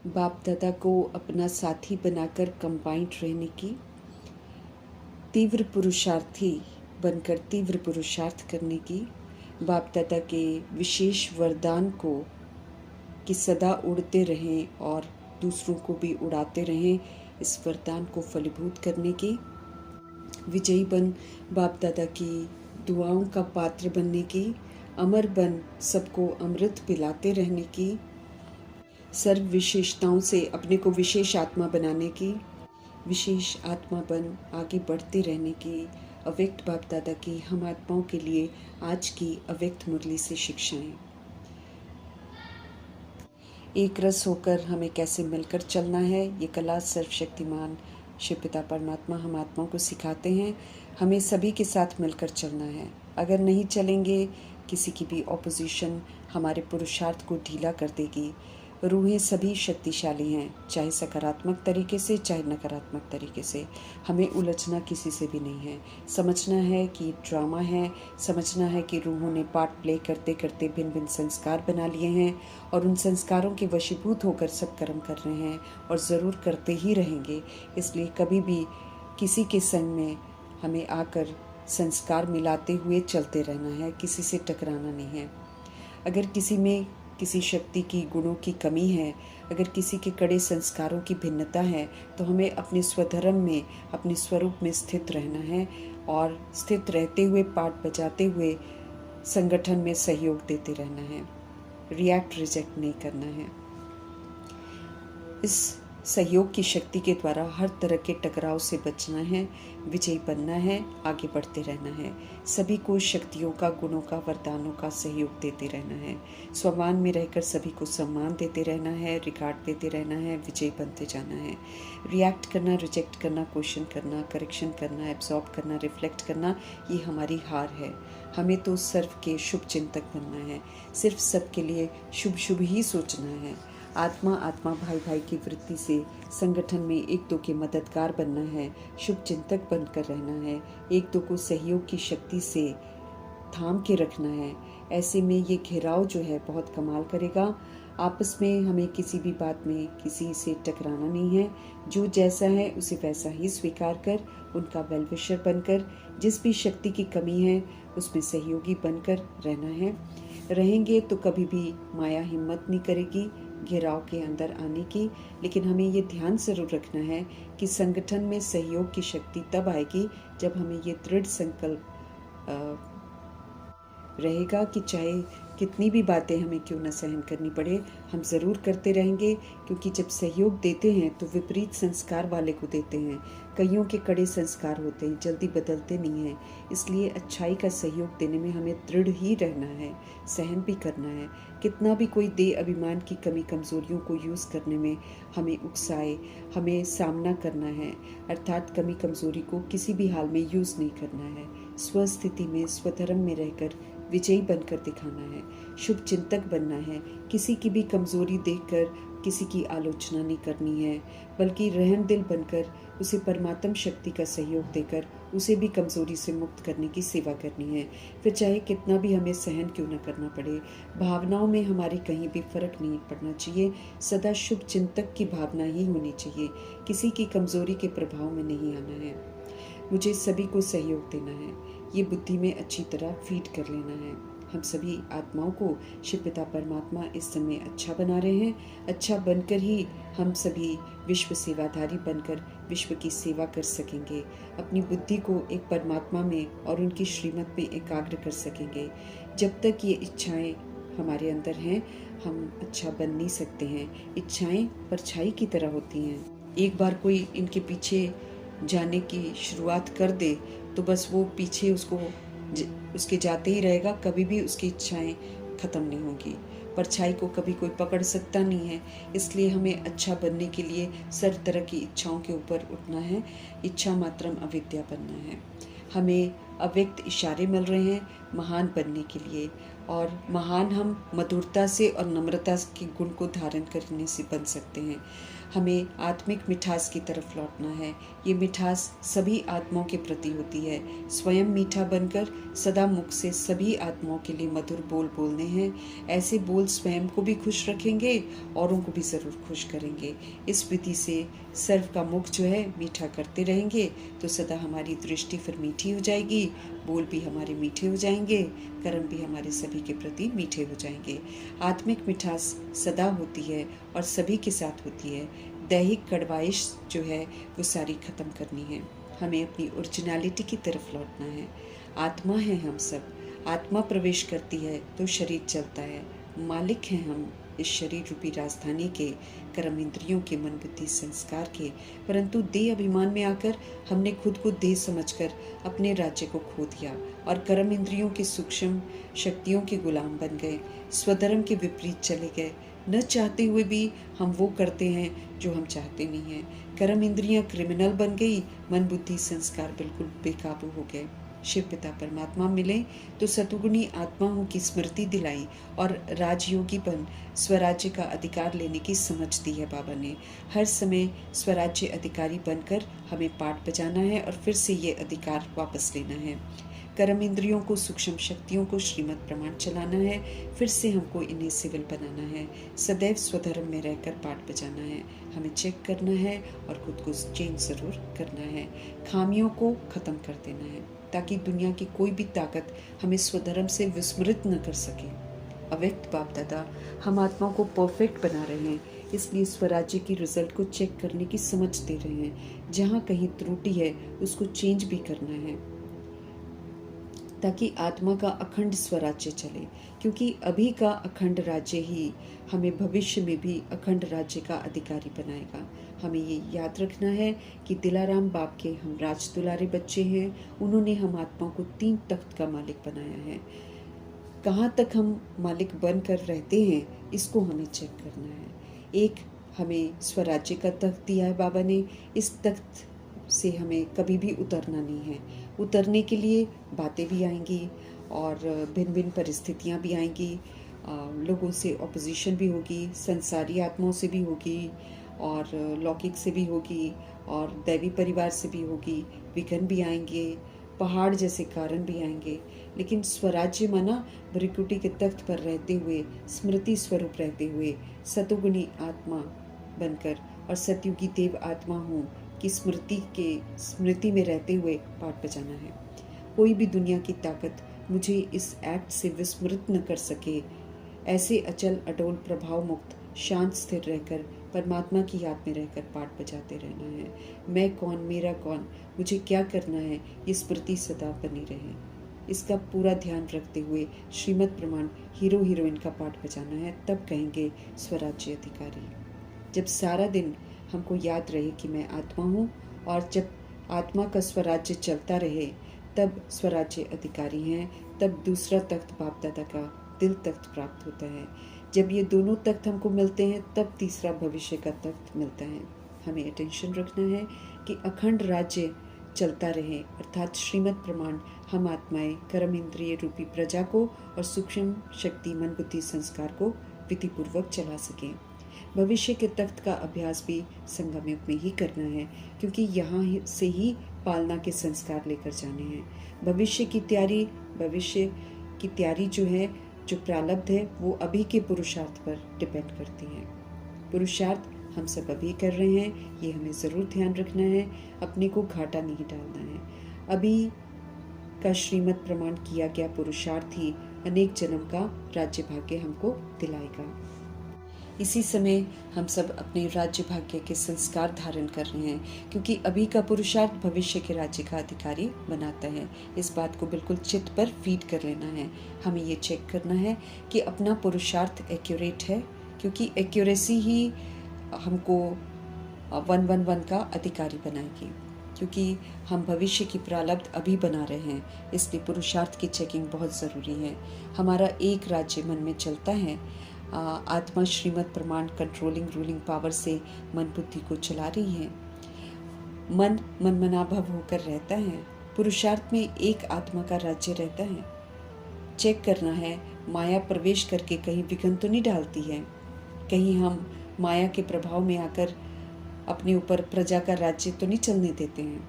बाप दादा को अपना साथी बनाकर कंबाइंड रहने की, तीव्र पुरुषार्थी बनकर तीव्र पुरुषार्थ करने की, बाप दादा के विशेष वरदान को कि सदा उड़ते रहें और दूसरों को भी उड़ाते रहें, इस वरदान को फलीभूत करने की, विजयी बन बाप दादा की दुआओं का पात्र बनने की, अमर बन सबको अमृत पिलाते रहने की, सर्व विशेषताओं से अपने को विशेष आत्मा बनाने की, विशेष आत्मा बन आगे बढ़ते रहने की, अव्यक्त बाप दादा की हम आत्माओं के लिए आज की अव्यक्त मुरली से शिक्षाएं। एक रस होकर हमें कैसे मिलकर चलना है, ये कला सर्वशक्तिमान शिव पिता परमात्मा हम आत्माओं को सिखाते हैं। हमें सभी के साथ मिलकर चलना है। अगर नहीं चलेंगे, किसी की भी ऑपोजिशन हमारे पुरुषार्थ को ढीला कर देगी। रूहें सभी शक्तिशाली हैं, चाहे सकारात्मक तरीके से चाहे नकारात्मक तरीके से। हमें उलझना किसी से भी नहीं है। समझना है कि ड्रामा है, समझना है कि रूहों ने पार्ट प्ले करते करते भिन्न भिन्न संस्कार बना लिए हैं और उन संस्कारों के वशीभूत होकर सब कर्म कर रहे हैं और ज़रूर करते ही रहेंगे। इसलिए कभी भी किसी के संग में हमें आकर संस्कार मिलाते हुए चलते रहना है, किसी से टकराना नहीं है। अगर किसी में किसी शक्ति की गुणों की कमी है, अगर किसी के कड़े संस्कारों की भिन्नता है, तो हमें अपने स्वधर्म में अपने स्वरूप में स्थित रहना है और स्थित रहते हुए पाठ बजाते हुए संगठन में सहयोग देते रहना है। रिएक्ट रिजेक्ट नहीं करना है। इस सहयोग की शक्ति के द्वारा हर तरह के टकराव से बचना है, विजयी बनना है, आगे बढ़ते रहना है। सभी को शक्तियों का, गुणों का, वरदानों का सहयोग देते रहना है। स्वमान में रहकर सभी को सम्मान देते रहना है, रिगार्ड देते रहना है, विजयी बनते जाना है। रिएक्ट करना, रिजेक्ट करना, क्वेश्चन करना, करेक्शन करना, एब्जॉर्ब करना, रिफ्लेक्ट करना, ये हमारी हार है। हमें तो सर्व के शुभ चिंतक बनना है, सिर्फ सबके लिए शुभ शुभ ही सोचना है। आत्मा आत्मा भाई भाई की वृत्ति से संगठन में एक दो के मददगार बनना है, शुभ चिंतक बनकर रहना है, एक दो को सहयोग की शक्ति से थाम के रखना है। ऐसे में ये घेराव जो है बहुत कमाल करेगा। आपस में हमें किसी भी बात में किसी से टकराना नहीं है। जो जैसा है उसे वैसा ही स्वीकार कर, उनका वेलविशर बनकर, जिस भी शक्ति की कमी है उसमें सहयोगी बनकर रहना है। रहेंगे तो कभी भी माया हिम्मत नहीं करेगी घेराव के अंदर आने की। लेकिन हमें ये ध्यान जरूर रखना है कि संगठन में सहयोग की शक्ति तब आएगी जब हमें ये दृढ़ संकल्प रहेगा कि चाहे कितनी भी बातें हमें क्यों न सहन करनी पड़े, हम ज़रूर करते रहेंगे। क्योंकि जब सहयोग देते हैं तो विपरीत संस्कार वाले को देते हैं। कईयों के कड़े संस्कार होते हैं, जल्दी बदलते नहीं हैं। इसलिए अच्छाई का सहयोग देने में हमें दृढ़ ही रहना है, सहन भी करना है। कितना भी कोई दे अभिमान की कमी कमज़ोरियों को यूज़ करने में हमें उकसाए, हमें सामना करना है। अर्थात कमी कमज़ोरी को किसी भी हाल में यूज़ नहीं करना है। स्वस्थिति में, स्वधर्म में रहकर विजयी बनकर दिखाना है, शुभ चिंतक बनना है। किसी की भी कमज़ोरी देखकर किसी की आलोचना नहीं करनी है, बल्कि रहम दिल बनकर उसे परमात्म शक्ति का सहयोग देकर उसे भी कमज़ोरी से मुक्त करने की सेवा करनी है। फिर चाहे कितना भी हमें सहन क्यों न करना पड़े, भावनाओं में हमारी कहीं भी फर्क नहीं पड़ना चाहिए। सदा शुभ चिंतक की भावना ही होनी चाहिए, किसी की कमज़ोरी के प्रभाव में नहीं आना है। मुझे सभी को सहयोग देना है, ये बुद्धि में अच्छी तरह फीड कर लेना है। हम सभी आत्माओं को शिव पिता परमात्मा इस समय अच्छा बना रहे हैं। अच्छा बनकर ही हम सभी विश्व सेवाधारी बनकर विश्व की सेवा कर सकेंगे। अपनी बुद्धि को एक परमात्मा में और उनकी श्रीमत में एकाग्र कर सकेंगे। जब तक ये इच्छाएं हमारे अंदर हैं, हम अच्छा बन नहीं सकते हैं। इच्छाएं परछाई की तरह होती हैं। एक बार कोई इनके पीछे जाने की शुरुआत कर दे तो बस वो पीछे उसके जाते ही रहेगा, कभी भी उसकी इच्छाएं ख़त्म नहीं होंगी। परछाई को कभी कोई पकड़ सकता नहीं है। इसलिए हमें अच्छा बनने के लिए सर्व तरह की इच्छाओं के ऊपर उठना है। इच्छा मात्रम अविद्या बनना है। हमें अव्यक्त इशारे मिल रहे हैं महान बनने के लिए, और महान हम मधुरता से और नम्रता के गुण को धारण करने से बन सकते हैं। हमें आत्मिक मिठास की तरफ लौटना है। ये मिठास सभी आत्माओं के प्रति होती है। स्वयं मीठा बनकर सदा मुख से सभी आत्माओं के लिए मधुर बोल बोलने हैं। ऐसे बोल स्वयं को भी खुश रखेंगे, औरों को भी ज़रूर खुश करेंगे। इस विधि से सर्व का मुख जो है मीठा करते रहेंगे तो सदा हमारी दृष्टि फिर मीठी हो जाएगी, बोल भी हमारे मीठे हो जाएंगे, कर्म भी हमारे सभी के प्रति मीठे हो जाएंगे। आत्मिक मिठास सदा होती है और सभी के साथ होती है। दैहिक कड़वाइश जो है वो सारी खत्म करनी है। हमें अपनी ओरिजिनलिटी की तरफ लौटना है। आत्मा है हम सब। आत्मा प्रवेश करती है तो शरीर चलता है। मालिक हैं हम इस शरीर रूपी राजधानी के, कर्म इंद्रियों के, मन बुद्धि संस्कार के। परंतु देह अभिमान में आकर हमने खुद को देह समझकर अपने राज्य को खो दिया और कर्म इंद्रियों के सूक्ष्म शक्तियों के गुलाम बन गए। स्वधर्म के विपरीत चले गए। न चाहते हुए भी हम वो करते हैं जो हम चाहते नहीं हैं। कर्म इंद्रियां क्रिमिनल बन गई, मन बुद्धि संस्कार बिल्कुल बेकाबू हो गए। शिव पिता परमात्मा मिले तो सतुगुणी आत्माओं की स्मृति दिलाई और राजयोगीपन स्वराज्य का अधिकार लेने की समझ दी है बाबा ने। हर समय स्वराज्य अधिकारी बनकर हमें पाठ बजाना है और फिर से ये अधिकार वापस लेना है। कर्म इंद्रियों को, सूक्ष्म शक्तियों को श्रीमत प्रमाण चलाना है। फिर से हमको इन्हें सिविल बनाना है। सदैव स्वधर्म में रहकर पाठ बजाना है। हमें चेक करना है और खुद को चेंज ज़रूर करना है। खामियों को ख़त्म कर देना है ताकि दुनिया की कोई भी ताकत हमें स्वधर्म से विस्मृत न कर सके। अव्यक्त बाप दादा हम आत्मा को परफेक्ट बना रहे हैं, इसलिए स्वराज्य की रिजल्ट को चेक करने की समझ दे रहे हैं। जहाँ कहीं त्रुटि है उसको चेंज भी करना है ताकि आत्मा का अखंड स्वराज्य चले, क्योंकि अभी का अखंड राज्य ही हमें भविष्य में भी अखंड राज्य का अधिकारी बनाएगा। हमें ये याद रखना है कि दिलाराम बाप के हम राज दुलारे बच्चे हैं। उन्होंने हम आत्मा को 3 तख्त का मालिक बनाया है। कहाँ तक हम मालिक बनकर रहते हैं इसको हमें चेक करना है। एक हमें स्वराज्य का तख्त दिया है बाबा ने। इस तख्त से हमें कभी भी उतरना नहीं है। उतरने के लिए बातें भी आएंगी और भिन्न भिन्न परिस्थितियाँ भी आएंगी। लोगों से ऑपोजिशन भी होगी, संसारी आत्माओं से भी होगी और लौकिक से भी होगी और दैवी परिवार से भी होगी। विघ्न भी आएंगे, पहाड़ जैसे कारण भी आएंगे। लेकिन स्वराज्य माना भृकुटी के तख्त पर रहते हुए, स्मृति स्वरूप रहते हुए, सतुगुणी आत्मा बनकर और सतयुगी देव आत्मा हूँ कि स्मृति में रहते हुए पाठ बजाना है। कोई भी दुनिया की ताकत मुझे इस एक्ट से विस्मृत न कर सके। ऐसे अचल अडोल प्रभाव मुक्त शांत स्थिर रहकर परमात्मा की याद में रहकर पाठ बजाते रहना है। मैं कौन, मेरा कौन, मुझे क्या करना है, ये स्मृति सदा बनी रहे। इसका पूरा ध्यान रखते हुए श्रीमत प्रमाण हीरो हीरोइन का पाठ बजाना है। तब कहेंगे स्वराज्य अधिकारी। जब सारा दिन हमको याद रहे कि मैं आत्मा हूँ और जब आत्मा का स्वराज्य चलता रहे तब स्वराज्य अधिकारी हैं, तब दूसरा तख्त बाप दादा का दिल तख्त प्राप्त होता है। जब ये दोनों तख्त हमको मिलते हैं तब तीसरा भविष्य का तख्त मिलता है। हमें अटेंशन रखना है कि अखंड राज्य चलता रहे, अर्थात श्रीमत प्रमाण हम आत्माएं कर्म इंद्रिय रूपी प्रजा को और सूक्ष्म शक्ति मन बुद्धि संस्कार को विधिपूर्वक चला सकें। भविष्य के तख्त का अभ्यास भी संगम युग में ही करना है, क्योंकि यहाँ से ही पालना के संस्कार लेकर जाने हैं। भविष्य की तैयारी जो है, जो प्रारब्ध है, वो अभी के पुरुषार्थ पर डिपेंड करती है। पुरुषार्थ हम सब अभी कर रहे हैं, ये हमें ज़रूर ध्यान रखना है। अपने को घाटा नहीं डालना है। अभी का श्रीमत प्रमाण किया गया पुरुषार्थ ही अनेक जन्म का राज्य भाग्य हमको दिलाएगा। इसी समय हम सब अपने राज्य भाग्य के संस्कार धारण कर रहे हैं, क्योंकि अभी का पुरुषार्थ भविष्य के राज्य का अधिकारी बनाता है। इस बात को बिल्कुल चित्त पर फीड कर लेना है। हमें ये चेक करना है कि अपना पुरुषार्थ एक्यूरेट है, क्योंकि एक्यूरेसी ही हमको 111 का अधिकारी बनाएगी। क्योंकि हम भविष्य की प्रारब्ध अभी बना रहे हैं, इसलिए पुरुषार्थ की चेकिंग बहुत ज़रूरी है। हमारा एक राज्य मन में चलता है। आत्मा श्रीमत प्रमाण कंट्रोलिंग रूलिंग पावर से मन बुद्धि को चला रही है। मन मनमनाभव होकर रहता है पुरुषार्थ में एक आत्मा का राज्य रहता है। चेक करना है माया प्रवेश करके कहीं विघ्न तो नहीं डालती है, कहीं हम माया के प्रभाव में आकर अपने ऊपर प्रजा का राज्य तो नहीं चलने देते हैं,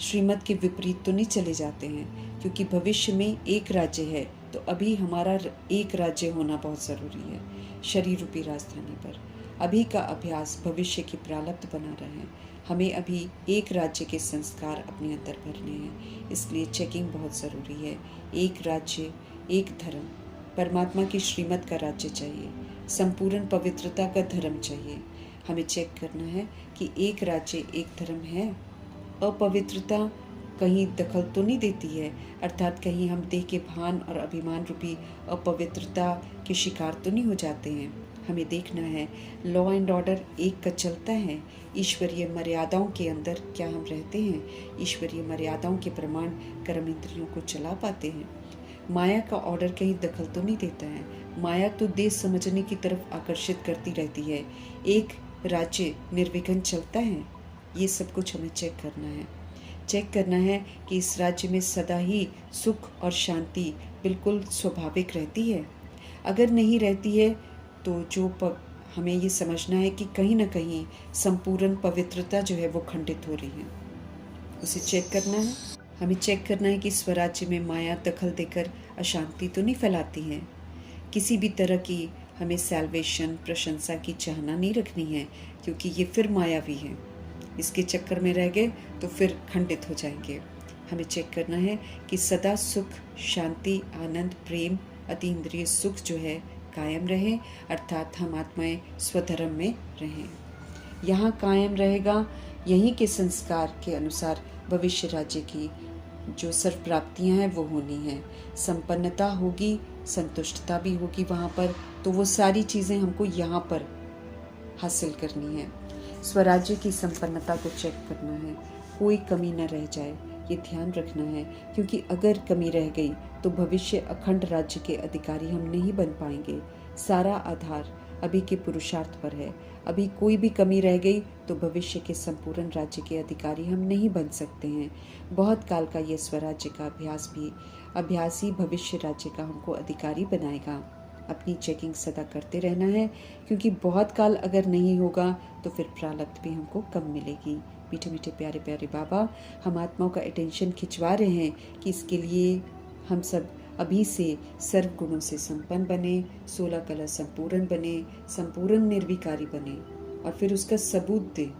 श्रीमत के विपरीत तो नहीं चले जाते हैं। क्योंकि भविष्य में एक राज्य है तो अभी हमारा एक राज्य होना बहुत ज़रूरी है शरीर रूपी राजधानी पर। अभी का अभ्यास भविष्य की प्रारब्ध बना रहा है। हमें अभी एक राज्य के संस्कार अपने अंदर भरने हैं, इसलिए चेकिंग बहुत ज़रूरी है। एक राज्य, एक धर्म, परमात्मा की श्रीमत का राज्य चाहिए, संपूर्ण पवित्रता का धर्म चाहिए। हमें चेक करना है कि एक राज्य एक धर्म है, अपवित्रता कहीं दखल तो नहीं देती है, अर्थात कहीं हम देह के भान और अभिमान रूपी अपवित्रता के शिकार तो नहीं हो जाते हैं। हमें देखना है लॉ एंड ऑर्डर एक का चलता है, ईश्वरीय मर्यादाओं के अंदर क्या हम रहते हैं, ईश्वरीय मर्यादाओं के प्रमाण कर्म इंद्रियों को चला पाते हैं। माया का ऑर्डर कहीं दखल तो नहीं देता है, माया तो देश समझने की तरफ आकर्षित करती रहती है। एक राज्य निर्विघ्न चलता है, ये सब कुछ हमें चेक करना है। चेक करना है कि इस राज्य में सदा ही सुख और शांति बिल्कुल स्वाभाविक रहती है। अगर नहीं रहती है तो हमें ये समझना है कि कहीं ना कहीं संपूर्ण पवित्रता जो है वो खंडित हो रही है, उसे चेक करना है। हमें चेक करना है कि स्वराज्य में माया दखल देकर अशांति तो नहीं फैलाती है। किसी भी तरह की हमें सैल्वेशन, प्रशंसा की चाहना नहीं रखनी है, क्योंकि ये फिर मायावी है। इसके चक्कर में रह गए तो फिर खंडित हो जाएंगे। हमें चेक करना है कि सदा सुख, शांति, आनंद, प्रेम, अतीन्द्रिय सुख जो है कायम रहे, अर्थात हम आत्माएं स्वधर्म में रहें। यहाँ कायम रहेगा, यहीं के संस्कार के अनुसार भविष्य राज्य की जो सर्व प्राप्तियाँ हैं वो होनी है। संपन्नता होगी, संतुष्टता भी होगी वहाँ पर, तो वो सारी चीज़ें हमको यहाँ पर हासिल करनी है। स्वराज्य की संपन्नता को चेक करना है, कोई कमी न रह जाए, ये ध्यान रखना है। क्योंकि अगर कमी रह गई तो भविष्य अखंड राज्य के अधिकारी हम नहीं बन पाएंगे। सारा आधार अभी के पुरुषार्थ पर है। अभी कोई भी कमी रह गई तो भविष्य के संपूर्ण राज्य के अधिकारी हम नहीं बन सकते हैं। बहुत काल का ये स्वराज्य का अभ्यास ही भविष्य राज्य का हमको अधिकारी बनाएगा। अपनी चेकिंग सदा करते रहना है, क्योंकि बहुत काल अगर नहीं होगा तो फिर प्रारब्ध भी हमको कम मिलेगी। मीठे मीठे प्यारे प्यारे बाबा हम आत्माओं का अटेंशन खिंचवा रहे हैं कि इसके लिए हम सब अभी से सर्व गुणों से संपन्न बने, 16 कला संपूर्ण बने, संपूर्ण निर्विकारी बने और फिर उसका सबूत दे।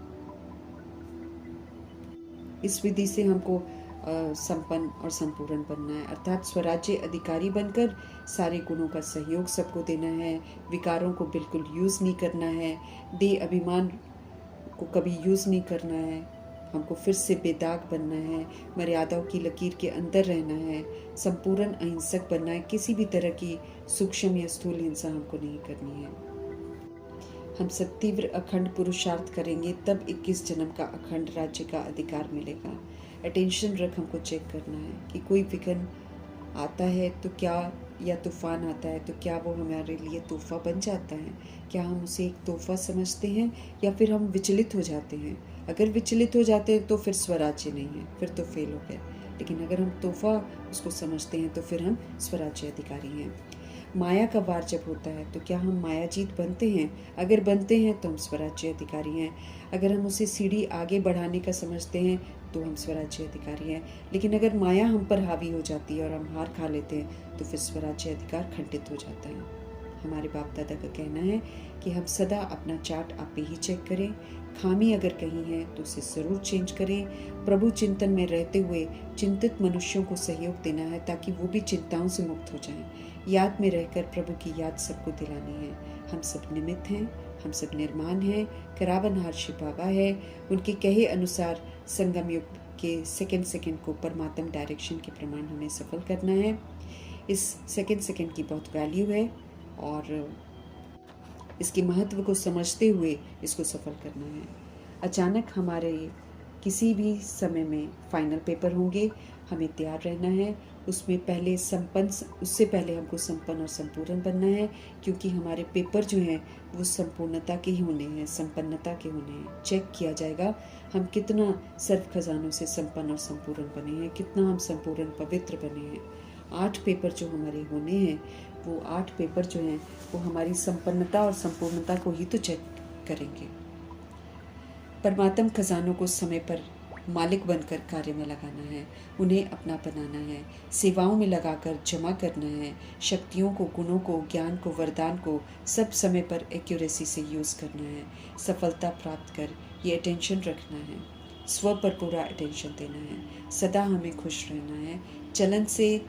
इस विधि से हमको संपन्न और संपूर्ण बनना है, अर्थात स्वराज्य अधिकारी बनकर सारे गुणों का सहयोग सबको देना है। विकारों को बिल्कुल यूज़ नहीं करना है, देह अभिमान को कभी यूज़ नहीं करना है। हमको फिर से बेदाग बनना है, मर्यादाओं की लकीर के अंदर रहना है, संपूर्ण अहिंसक बनना है। किसी भी तरह की सूक्ष्म या स्थूल हिंसा हमको नहीं करनी है। हम सब तीव्र अखंड पुरुषार्थ करेंगे तब 21 जन्म का अखंड राज्य का अधिकार मिलेगा। अटेंशन रख हमको चेक करना है कि कोई विघ्न आता है तो क्या, या तूफान आता है तो क्या वो हमारे लिए तोहफा बन जाता है, क्या हम उसे एक तोहफा समझते हैं या फिर हम विचलित हो जाते हैं। अगर विचलित हो जाते हैं तो फिर स्वराज्य नहीं है, फिर तो फेल हो गए। लेकिन अगर हम तोहफा उसको समझते हैं तो फिर हम स्वराज्य अधिकारी हैं। माया का वार जब होता है तो क्या हम मायाजीत बनते हैं? अगर बनते हैं तो हम स्वराज्य अधिकारी हैं। अगर हम उसे सीढ़ी आगे बढ़ाने का समझते हैं तो हम स्वराज्य अधिकारी हैं। लेकिन अगर माया हम पर हावी हो जाती है और हम हार खा लेते हैं तो फिर स्वराज्य अधिकार खंडित हो जाता है। हमारे बाप दादा का कहना है कि हम सदा अपना चार्ट आप ही चेक करें, खामी अगर कहीं है तो उसे ज़रूर चेंज करें। प्रभु चिंतन में रहते हुए चिंतित मनुष्यों को सहयोग देना है ताकि वो भी चिंताओं से मुक्त हो जाएं। याद में रहकर प्रभु की याद सबको दिलानी है। हम सब निमित्त हैं, हम सब निर्माण हैं, करावनहार शिव बाबा है। उनके कहे अनुसार संगम युग के सेकंड सेकंड को परमात्म डायरेक्शन के प्रमाण हमें सफल करना है। इस सेकंड सेकंड की बहुत वैल्यू है और इसके महत्व को समझते हुए इसको सफल करना है। अचानक हमारे किसी भी समय में फाइनल पेपर होंगे, हमें तैयार रहना है उसमें पहले उससे पहले हमको संपन्न और संपूर्ण बनना है, क्योंकि हमारे पेपर जो हैं वो संपूर्णता के ही होने हैं, संपन्नता के होने हैं। चेक किया जाएगा हम कितना सर्व खजानों से संपन्न और संपूर्ण बने हैं, कितना हम संपूर्ण पवित्र बने हैं। 8 पेपर जो हमारे होने हैं, वो 8 पेपर जो हैं वो हमारी संपन्नता और संपूर्णता को ही तो चेक करेंगे। परमात्म खजानों को समय पर मालिक बनकर कार्य में लगाना है, उन्हें अपना बनाना है, सेवाओं में लगाकर जमा करना है, शक्तियों को, गुणों को, ज्ञान को, वरदान को सब समय पर एक्यूरेसी से यूज़ करना है। सफलता प्राप्त कर ये अटेंशन रखना है, स्व पर पूरा अटेंशन देना है, सदा हमें खुश रहना है। चलन से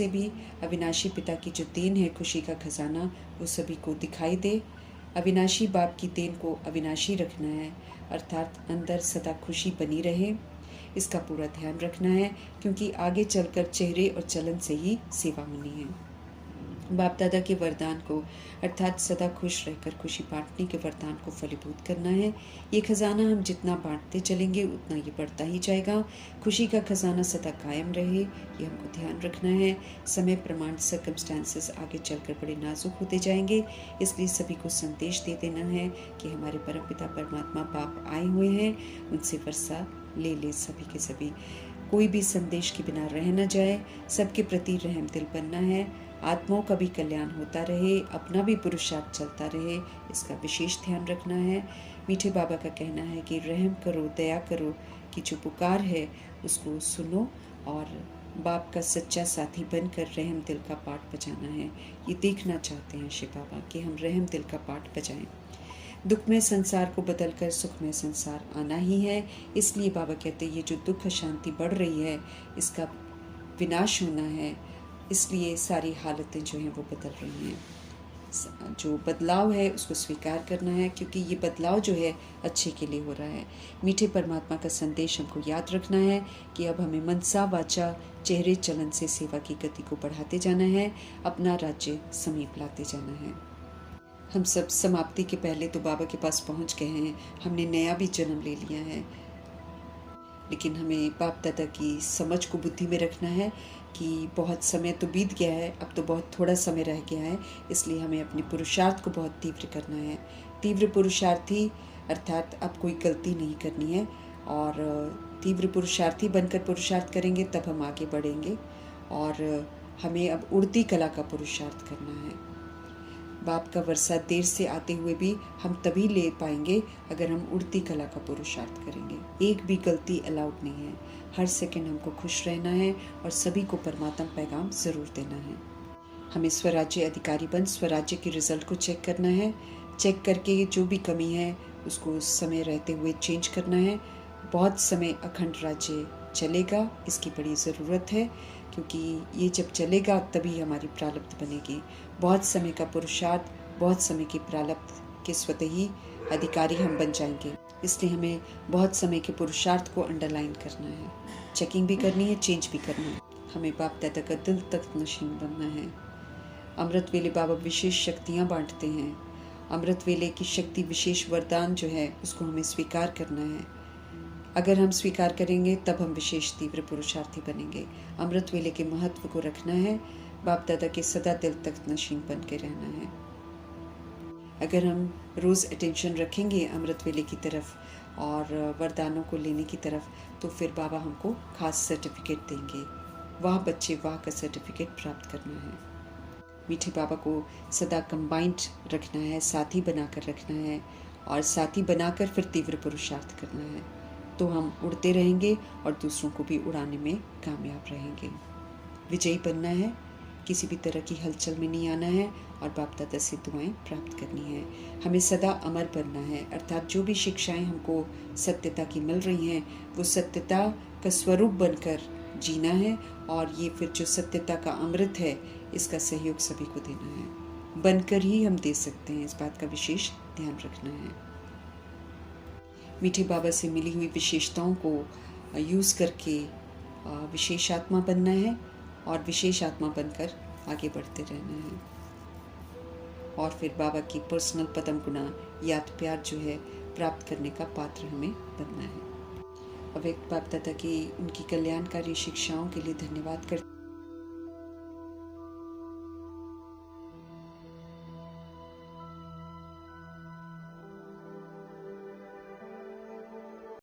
भी अविनाशी पिता की जो देन है, खुशी का खजाना, वो सभी को दिखाई दे। अविनाशी बाप की देन को अविनाशी रखना है, अर्थात अंदर सदा खुशी बनी रहे, इसका पूरा ध्यान रखना है, क्योंकि आगे चलकर चेहरे और चलन से ही सेवा होनी है। बाप दादा के वरदान को, अर्थात सदा खुश रहकर खुशी बांटने के वरदान को फलीभूत करना है। ये खजाना हम जितना बांटते चलेंगे उतना ये बढ़ता ही जाएगा। खुशी का खजाना सदा कायम रहे, ये हमको ध्यान रखना है। समय प्रमाण सर्कमस्टांसेस आगे चलकर बड़े नाजुक होते जाएंगे, इसलिए सभी को संदेश दे देना है कि हमारे परमपिता परमात्मा बाप आए हुए हैं, उनसे वर्षा ले ले सभी के सभी। कोई भी संदेश के बिना रह न जाए, सबके प्रति रहम दिल बनना है, आत्माओं का भी कल्याण होता रहे, अपना भी पुरुषार्थ चलता रहे, इसका विशेष ध्यान रखना है। मीठे बाबा का कहना है कि रहम करो, दया करो, कि जो पुकार है उसको सुनो और बाप का सच्चा साथी बनकर रहम दिल का पाठ बजाना है। ये देखना चाहते हैं शिव बाबा कि हम रहम दिल का पाठ बजाएं। दुखमय संसार को बदलकर सुखमय संसार आना ही है, इसलिए बाबा कहते हैं ये जो दुख शांति बढ़ रही है इसका विनाश होना है, इसलिए सारी हालतें जो हैं वो बदल रही हैं। जो बदलाव है उसको स्वीकार करना है, क्योंकि ये बदलाव जो है अच्छे के लिए हो रहा है। मीठे परमात्मा का संदेश हमको याद रखना है कि अब हमें मनसा वाचा चेहरे चलन से सेवा की गति को बढ़ाते जाना है, अपना राज्य समीप लाते जाना है। हम सब समाप्ति के पहले तो बाबा के पास पहुंच गए हैं, हमने नया भी जन्म ले लिया है, लेकिन हमें बाप दादा की समझ को बुद्धि में रखना है कि बहुत समय तो बीत गया है, अब तो बहुत थोड़ा समय रह गया है, इसलिए हमें अपने पुरुषार्थ को बहुत तीव्र करना है। तीव्र पुरुषार्थी अर्थात अब कोई गलती नहीं करनी है, और तीव्र पुरुषार्थी बनकर पुरुषार्थ करेंगे तब हम आगे बढ़ेंगे, और हमें अब उड़ती कला का पुरुषार्थ करना है। बाप का वर्षा देर से आते हुए भी हम तभी ले पाएंगे अगर हम उड़ती कला का पुरुषार्थ करेंगे। एक भी गलती अलाउड नहीं है, हर सेकंड हमको खुश रहना है और सभी को परमात्मा पैगाम ज़रूर देना है। हमें स्वराज्य अधिकारी बन स्वराज्य के रिजल्ट को चेक करना है, चेक करके जो भी कमी है उसको समय रहते हुए चेंज करना है। बहुत समय अखंड राज्य चलेगा, इसकी बड़ी ज़रूरत है, क्योंकि ये जब चलेगा तभी हमारी प्रारब्ध बनेगी। बहुत समय का पुरुषार्थ, बहुत समय की प्रारब्ध के स्वतः ही अधिकारी हम बन जाएंगे, इसलिए हमें बहुत समय के पुरुषार्थ को अंडरलाइन करना है, चेकिंग भी करनी है, चेंज भी करना है। हमें बाप दादा का दिल तक नशीन बनना है। अमृत वेले बाबा विशेष शक्तियाँ बांटते हैं, अमृत वेले की शक्ति विशेष वरदान जो है उसको हमें स्वीकार करना है। अगर हम स्वीकार करेंगे तब हम विशेष तीव्र पुरुषार्थी बनेंगे। अमृत वेले के महत्व को रखना है, बाप दादा के सदा दिल तक नशीन बन के रहना है। अगर हम रोज़ अटेंशन रखेंगे अमृत वेले की तरफ और वरदानों को लेने की तरफ, तो फिर बाबा हमको खास सर्टिफिकेट देंगे। वाह बच्चे वाह का सर्टिफिकेट प्राप्त करना है। मीठे बाबा को सदा कंबाइंड रखना है, साथी बनाकर रखना है, और साथी बनाकर फिर तीव्र पुरुषार्थ करना है, तो हम उड़ते रहेंगे और दूसरों को भी उड़ाने में कामयाब रहेंगे। विजयी बनना है, किसी भी तरह की हलचल में नहीं आना है, और बाप दादा से दुआएं प्राप्त करनी है। हमें सदा अमर बनना है, अर्थात जो भी शिक्षाएं हमको सत्यता की मिल रही हैं वो सत्यता का स्वरूप बनकर जीना है, और ये फिर जो सत्यता का अमृत है इसका सहयोग सभी को देना है। बनकर ही हम दे सकते हैं, इस बात का विशेष ध्यान रखना है। मीठे बाबा से मिली हुई विशेषताओं को यूज़ करके विशेष आत्मा बनना है, और विशेष आत्मा बनकर आगे बढ़ते रहना है, और फिर बाबा की पर्सनल पदम गुना याद प्यार जो है प्राप्त करने का पात्र हमें बनना है। अव्यक्त बाप दादा की उनकी कल्याणकारी शिक्षाओं के लिए धन्यवाद करते